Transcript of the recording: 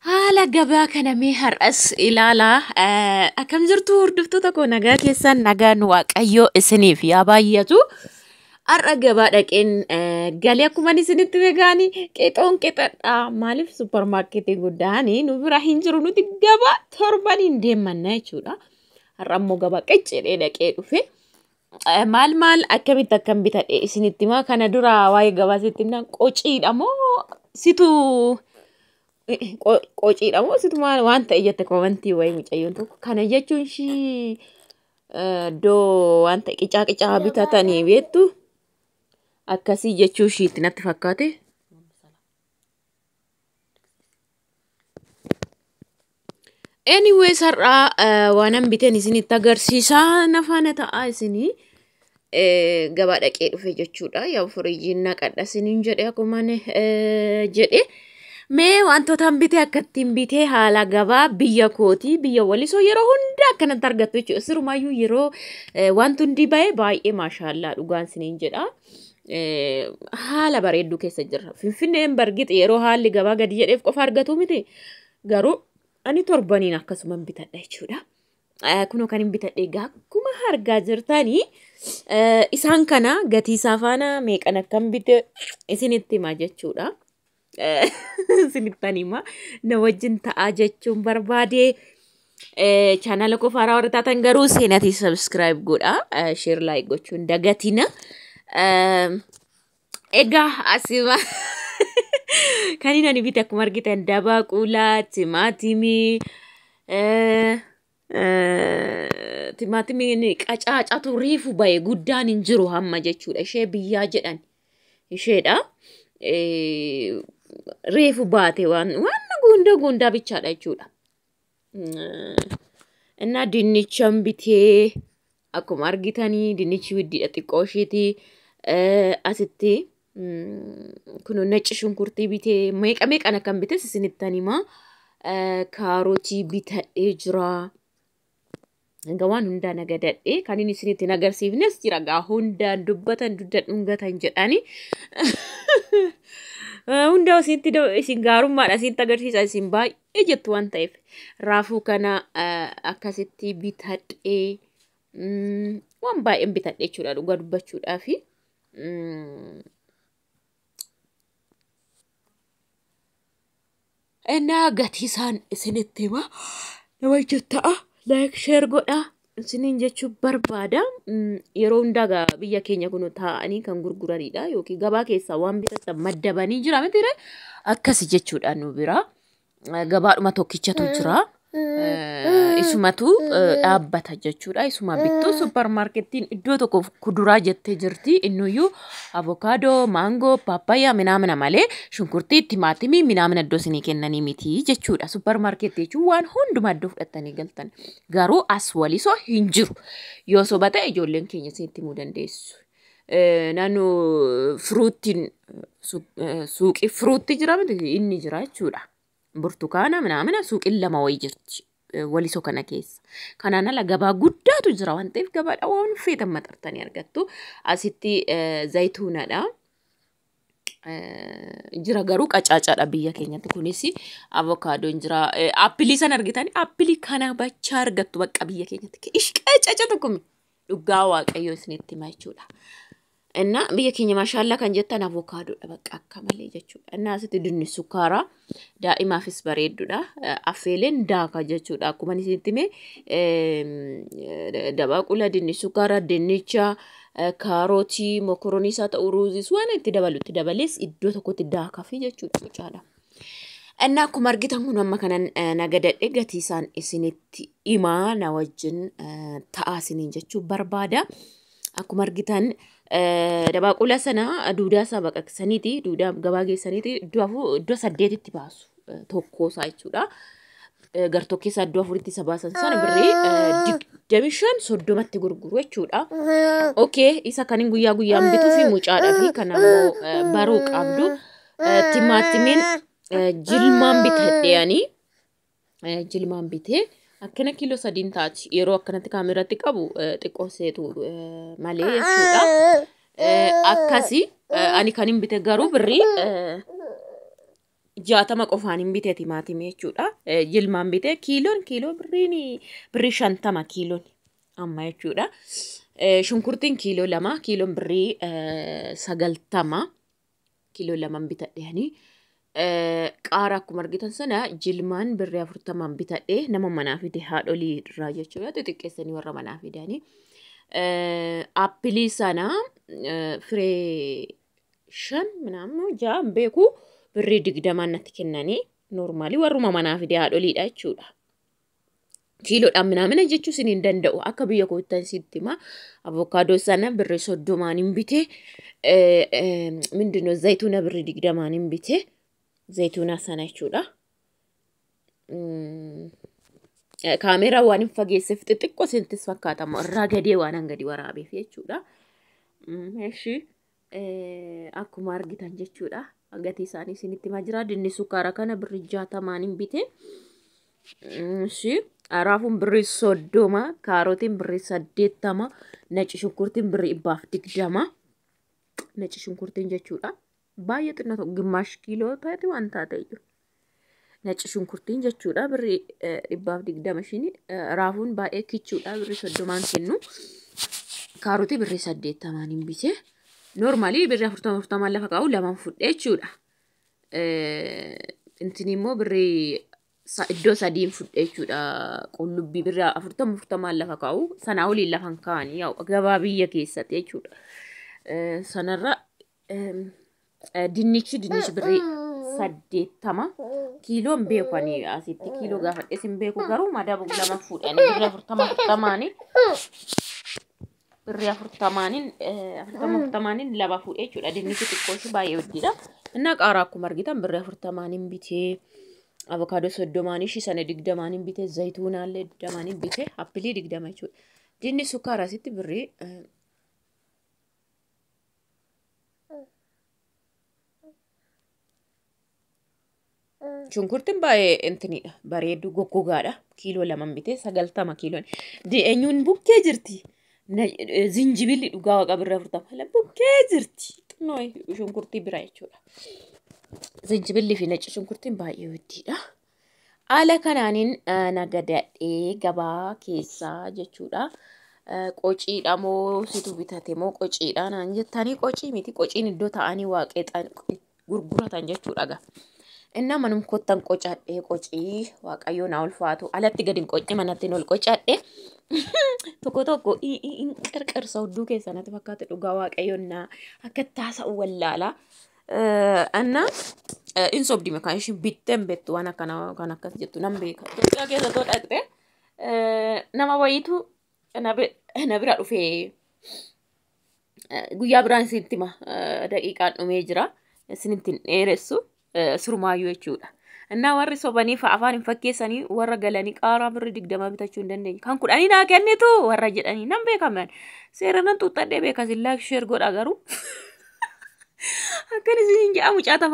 Haala gabaa kana mee har'as ilaalaa akkam jirtu hordoftoota koo nagaa keessan nagaan waaqayyoo isiniif yaa baay'atu. Har'a gabaa dhaqeen galee akkuma isinitti beekaani qexoon qexadha. Maaliif supermarketii guddaani nu bira hin jiru nuti gabaa torbaniin deemanna jechuudha. Har'a immoo gabaa qiccidhee dhaqee dhufe. Maal akkam bitadhe isinitti himaa kana dura waa'ee gabaa sitti himnaan qociidha moo situ qociidha moo situ maal waan ta'e jette komantii wayii mucayyoon tokko kana jechuun ishii iddoo waan ta'e qicaa bitatanii beektu akkasii jechuu ishiitti natti fakkaate. Anyway har'aa waanan biteen isinitti agarsiisaa nafaana ta'a isinii gabaa dhaqee dhufe jechuudha. Yaa firiijiin naqadha isiniin jedhe akkuma jedhe. Mee wantoota bitee akkattiin bitee haala gabaa biyya kootii biyya walisoo yeroo hunda akkanatti argattu jechuudha. Sirumaayyuu yeroo wanti hundi baay'ee maashaallah dhugaan isiniin jedha. Haala bareedduu keessa jirra. Finfinneen bargix yeroo haalli gabaa gadi jedheef qofa argatu miti. Garuu ani torbaniin akkasuma bitadha jechuudha. Kunoo kan hin bitadhe egaa akkuma argaa jirtanii isaan kana gatii isaa faana meeqan akkam bite isinitti himaa jechuudha. Isinitti himaa na wajjin ta'aa jechuun barbaade. Chaanala koo faaraa warra taatan garuu seenatii subscribe godha. Share like gochuun dagatina. Egaa asima kan inni bite akkuma argitan dabaaqulaa, timaatimii, timaatimiin qacaacatu riifu bahe guddaan hin jiru hamma jechuudha. Ishee biyyaa jedhan isheedha. Riifu baate waan gunda bichaadha jechuudha. Innaa dinnichaan bitee akkuma argitanii dinnichi widdiidha xiqqoo isheeti. Asitti kun nacci shunkurtii bitee meeqan akkam bites isinittan himaa. Kaarotii bitadhee jira. Egaa waan hundaa nagadadhe kan inni isinitti hin agarsiifnes jira gaa hundaan dubbatan dudda dhungatan jedhani. Hundaa isin gaarummaadha isinitti agarsiisa isin baay'ee jettu waan ta'eef raafuu kana akkasitti bitadhee waan baay'een bitadhee jechuudha dhugaa dubbachuudhaafi. Innaa gatii isaan isinitti himaa nama jetta'a like share godha isiniin jechuu barbaada. Yeroo hundaa biyya keenya kun taa'anii kan gurguranidha yookiin gabaa keessaa waan bitatan maddabanii jira miti akkasi jechuudha nu bira. Gabaadhuma tokkichatu jira. Isumatu dhaabbata jechuudha. Isuma bittu supermarketiin iddoo tokko kuduraa jettee jirti. Innuyyuu avokaadoo, maangoo, paappaayyaa minaamina malee shunkurtii, timaatimii minaamina iddoo isinii kennanii miti jechuudha. Supermarketii jechuun waan hundumaa iddoo fudhatanii galtan. Garuu as walisoo hin jiru. Yoo soba ta'e ijoolleen keenya isinitti himuu dandeessu. Naannoo firuutiin suuqii firuutti jira miti inni jira jechuudha. Burtukaana minaamina suuqiin lama wayii jirti walisoo kana keessa. Kanaan ala gabaa guddaatu jira waan ta'eef gabaadha waan feetan maxxartanii argattu. Asitti zayituunadha. Jira garuu qacaacaadha biyya keenyatti kunis avokaadoon jira. Appilii san argitanii appilii kana bachaa argattu bakka biyya keenyatti. Qacaca tokko dhugaa waaqayyoo isinitti himaa jechuudha. Innaa biyya keenya maashaallah kan jettan avokaadoodha bakka akka malee jechuudha. Innaa asitti dinnicha sukkaaraa daa'imaafis bareedduudha. Affeeleen daaka jechuudha. Akkuma isinitti himee dabaaqula dinnicha sukkaaraa dinnicha kaarotii mokorooniis haa ta'u ruuziis waan itti dabalutti dabalees iddoo tokkotti daakaafi jechuudha mucaadha. Innaa akkuma argitan kun amma kanan nagadadhe gatii isaan isinitti himaa na wajjin ta'aa isiniin jechuu barbaada. Akkuma argitan dabaaqula sana duudaa isaa baqaqsaniiti duudaa gabaa geessaniiti iddoo 8tti baasu tokkoosaa jechuudha. Gartokkeessa iddoo 4tti isa baasan sana birrii 25-30tti gurguru jechuudha. Okay isa kanin guyyaan bituu fi mucaadhaa fi kan ammoo baruu qabdu timaatimiin jilmaan bitadheeyanii jilmaan bitee. Akkana kiiloo 3 taati yeroo akkanatti kaameratti qabu xiqqoo seetu malee jechuudha. Akkasi ani kan hin bite garuu birrii jaatama qofaan hin bite timaatimii jechuudha. Jilmaan bite kiiloo birrii 50 kiiloon amma jechuudha. Shunkurtiin kiiloo 2 kiiloon birrii 90 kiiloo 2 bitadheeni. Qaaraa akkuma argitan sana jilmaan birrii 40 bitadhee nama manaa fide haadholii irraa jechuudha. Xixiqqeessanii warra manaa fidanii. Appilii sana firee 5 ምናምን ja'an beeku birrii 20 natti kennanii normaalii warruma manaa fide haadholiidha jechuudha. Kiiloodhaan ምናምን jechuus hin danda'u akka biyya kootan sitti ma avokaadoo sana birrii 30 hin bite mindino zayituuna birrii 20 hin bite zayituuna sana jechuudha. Kaameeraa waan hin fageesseef xixiqqoo sentis fakkaatama irraa gadee waan hangadi waraabeef jechuudha. Eshi akkuma argitan jechuudha. Gatii isaanii isinitti himaa jira. Dinni sukkaara kana birrii 60 hin bite. Eshi raafuun birrii 30, kaarotiin birrii 80, naci shunkurtiin birrii 120. Naci shunkurtiin jechuudha. Baay'ee xinnaa tokko ግማሽ kiiloo taate waan taate iyyuu. Naci shunkurtiin jechuudha birrii 120 raafuun baay'ee kichuudha birrii 30 kennu. Kaarotii birrii 80 hin bite. Normally birrii 40 lafa kaa'u lamaan fudhee jechuudha. Intini immoo birrii iddoo 3 fudhee jechuudha. Qullubbii birrii 40 lafa kaa'u sanaa oliin lafan kaa'anii gabaa biyya keessatti jechuudha. Sanarra dinnichi birrii 80 kiiloon beekanii asitti kiiloo gaafadhe sin beeku garuu madaaba lama fuudhanii birrii 40 birrii 40 lama fuudhee jechuudha. Dinnichi xiqqooshi baay'ee guddiidha. Innaa qaaraa akkuma argitan birrii 40 hin bitee avokaadoo 30 shi sana 20 hin bitee zayituunaallee 20 hin bitee appilii 20 jechuudha. Dinni sukkaara asitti birrii shunkurtiin baay'ee intiniidha. Bareedu goggogaadha. Kiiloo 2 bitee 90 kiiloon. Eenyuun bukkee jirti. Zinjibilli dhugaa waqa birrii 40 bukkee jirti. Xinnoo shunkurtii bira jechuudha. Zinjibilli fi naci shunkurtiin baay'ee guddiidha. Haala kanaanin nagadadhee gabaa keessaa jechuudha. Qociidha moo situ bitate moo qociidha naan jettanii qocii miti. Qociin iddoo ta'anii waaqeexan gurguratan jechuudha. Inna manum kottan qocadhee qocii waaqayyoon haa ulfaatu. Alatti gadi hin qocce manatti ol qocadhee tokko in qirqirsa hudduu keessanatti fakkaate dhugaa waaqayyoon akka taasa'u wallaala. Anna in sobdi meekaan ishiin bitteen bettu waan akkana kan akkas jettu nan beeka. Itoophiyaa keessa too dhaqxe nama wayiitu na bira dhufee guyyaa biraan isinitti hima daqiiqaan dhumee jira isinitti hin dheeressu. Surmaayyuu jechuudha. Innaa warri sobanii afaan hin fakkeessanii warra galanii qaaraa birrii 20 bitachuu hin dandeenye. Kan 10 naa kennitu warra jedhanii nan beekaman. Seera nan xuuxadhee beeka sillaa sheer godha garuu. Akkan isin jedhamu caata